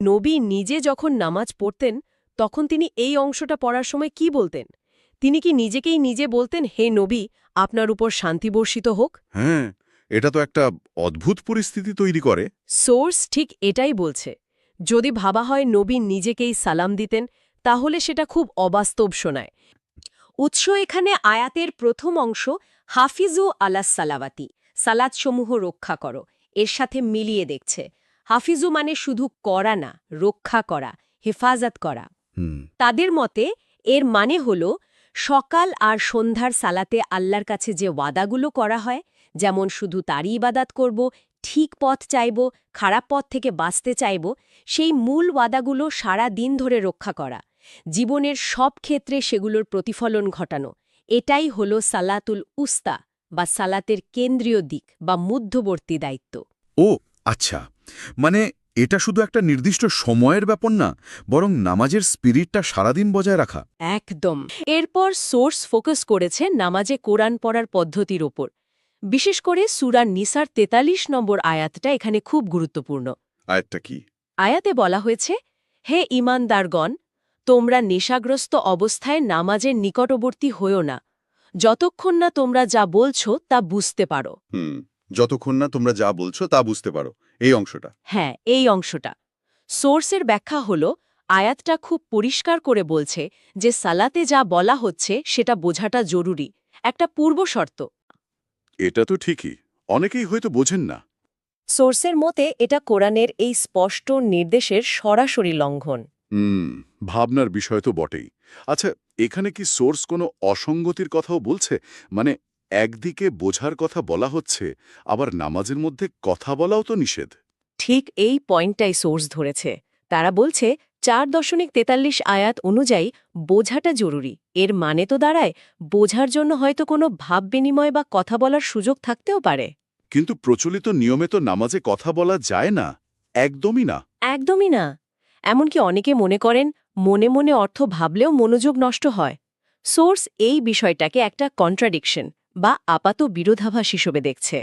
নবী নিজে যখন নামাজ পড়তেন তখন তিনি এই অংশটা পড়ার সময় কি বলতেন? তিনি কি নিজেকেই নিজে বলতেন, হে নবী, আপনার উপর শান্তি বর্ষিত হোক? হ্যাঁ, এটা তো একটা অদ্ভুত পরিস্থিতি তৈরি করে। সোর্স ঠিক এটাই বলছে। যদি ভাবা হয় নবী নিজেকেই সালাম দিতেন, তাহলে সেটা খুব অবাস্তব শোনায়। উৎস এখানে আয়াতের প্রথম অংশ হাফিজু আলাস সালাওয়াতি, সালাতসমূহ রক্ষা করো, এর সাথে মিলিয়ে দেখছে। হাফিজু মানে শুধু করা না, রক্ষা করা, হেফাজত করা। হুম। তাদের মতে এর মানে হল সকাল আর সন্ধ্যার সালাতে আল্লাহর কাছে যে ওয়াদাগুলো করা হয়, যেমন শুধু তারই ইবাদাত করব, ঠিক পথ চাইব, খারাপ পথ থেকে বাঁচতে চাইব, সেই মূল ওয়াদাগুলো সারা দিন ধরে রক্ষা করা, জীবনের সব ক্ষেত্রে সেগুলোর প্রতিফলন ঘটানো, এটাই হল সালাতুল উস্তা বা সালাতের কেন্দ্রীয় দিক বা মধ্যবর্তী দায়িত্ব। ও আচ্ছা, মানে এটা শুধু একটা নির্দিষ্ট সময়ের ব্যাপার না, বরং নামাজের স্পিরিটটা সারাদিন বজায় রাখা। একদম। এরপর সোর্স ফোকাস করেছে নামাজে কোরআন পড়ার পদ্ধতির ওপর। বিশেষ করে সূরা নিসার ৪৩ নম্বর আয়াতটা এখানে খুব গুরুত্বপূর্ণ। আয়াতটা কি? আয়াতে বলা হয়েছে, হে ঈমানদারগণ, তোমরা নেশাগ্রস্ত অবস্থায় নামাজের নিকটবর্তী হইও না, যতক্ষণ না তোমরা যা বলছ তা বুঝতে পারো। যতক্ষণ না তোমরা যা বলছো তা বুঝতে পারো, এই অংশটা। হ্যাঁ, এই অংশটা। সোর্সের ব্যাখ্যা হল, আয়াতটা খুব পরিষ্কার করে বলছে যে সালাতে যা বলা হচ্ছে সেটা বোঝাটা জরুরি, একটা পূর্বশর্ত। এটা তো ঠিকই, অনেকেই হয়তো বোঝেন না। সোর্সের মতে এটা কোরআনের এই স্পষ্ট নির্দেশের সরাসরি লঙ্ঘন। ভাবনার বিষয় তো বটেই। আচ্ছা, এখানে কি সোর্স কোনো অসঙ্গতির কথাও বলছে? মানে একদিকে বোঝার কথা বলা হচ্ছে, আবার নামাজের মধ্যে কথা বলাও তো নিষেধ। ঠিক এই পয়েন্টটাই সোর্স ধরেছে। তারা বলছে ৪.৪৩ আয়াত অনুযায়ী বোঝাটা জরুরি। এর মানে তো দাঁড়ায় বোঝার জন্য হয়তো কোনো ভাব বিনিময় বা কথা বলার সুযোগ থাকতেও পারে। কিন্তু প্রচলিত নিয়মে তো নামাজে কথা বলা যায় না, একদমই না। একদমই না। এমনকি অনেকে মনে করেন মনে মনে অর্থ ভাবলেও মনোযোগ নষ্ট হয়। সোর্স এই বিষয়টাকে একটা কন্ট্রাডিকশন বা আপাত বিরোধাভাস হিসেবে দেখছে।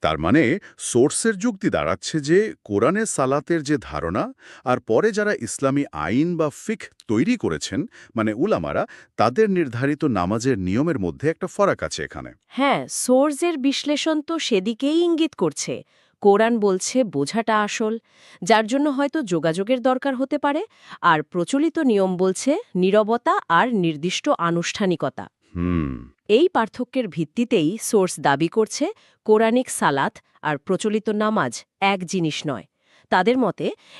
তার মানে সোর্সের যুক্তি দাঁড়াচ্ছে যে কোরআনে সালাতের যে ধারণা আর পরে যারা ইসলামী আইন বা ফিকহ তৈরি করেছেন, মানে উলামারা, তাদের নির্ধারিত নামাজের নিয়মের মধ্যে একটা ফারাক আছে এখানে। হ্যাঁ, সোর্সের বিশ্লেষণ তো সেদিকেই ইঙ্গিত করছে। কোরআন বলছে বোঝাটা আসল, যার জন্য হয়তো যোগাযোগের দরকার হতে পারে, আর প্রচলিত নিয়ম বলছে নীরবতা আর নির্দিষ্ট আনুষ্ঠানিকতা। হুম। এই পার্থক্যের ভিত্তিতেই সোর্স দাবি করছে কোরআনিক সালাত আর প্রচলিত নামাজ এক জিনিস নয়। তাদের মতে